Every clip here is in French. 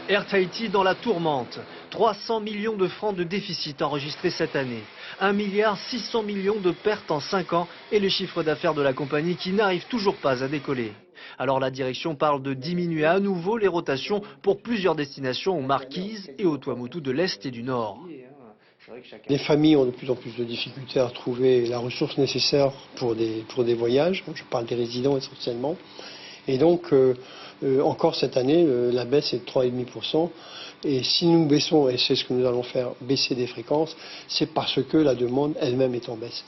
Air Tahiti dans la tourmente. 300 millions de francs de déficit enregistrés cette année. 1,6 milliard de pertes en 5 ans et le chiffre d'affaires de la compagnie qui n'arrive toujours pas à décoller. Alors la direction parle de diminuer à nouveau les rotations pour plusieurs destinations aux Marquises et aux Tuamotu de l'Est et du Nord. Les familles ont de plus en plus de difficultés à trouver la ressource nécessaire pour des voyages. Je parle des résidents essentiellement. Et donc, encore cette année, la baisse est de 3,5%. Et si nous baissons, et c'est ce que nous allons faire, baisser des fréquences, c'est parce que la demande elle-même est en baisse.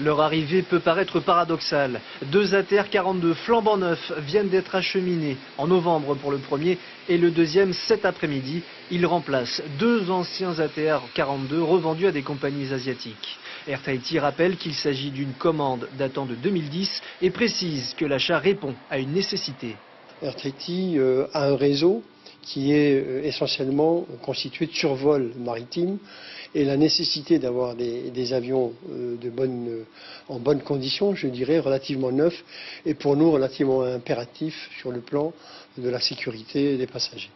Leur arrivée peut paraître paradoxale. 2 ATR 42 flambant neufs viennent d'être acheminés en novembre pour le premier et le deuxième cet après-midi. Ils remplacent 2 anciens ATR 42 revendus à des compagnies asiatiques. Air Tahiti rappelle qu'il s'agit d'une commande datant de 2010 et précise que l'achat répond à une nécessité. Air Tahiti a un réseau qui est essentiellement constitué de survols maritimes et la nécessité d'avoir des avions en bonne condition, je dirais, relativement neufs, est pour nous relativement impératif sur le plan de la sécurité des passagers.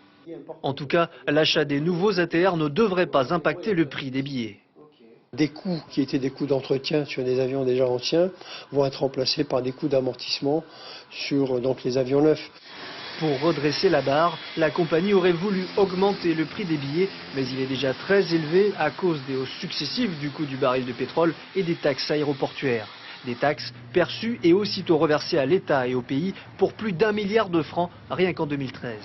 En tout cas, l'achat des nouveaux ATR ne devrait pas impacter le prix des billets. Des coûts qui étaient des coûts d'entretien sur des avions déjà anciens vont être remplacés par des coûts d'amortissement sur les avions neufs. Pour redresser la barre, la compagnie aurait voulu augmenter le prix des billets, mais il est déjà très élevé à cause des hausses successives du coût du baril de pétrole et des taxes aéroportuaires. Des taxes perçues et aussitôt reversées à l'État et au pays pour plus d'1 milliard de francs rien qu'en 2013.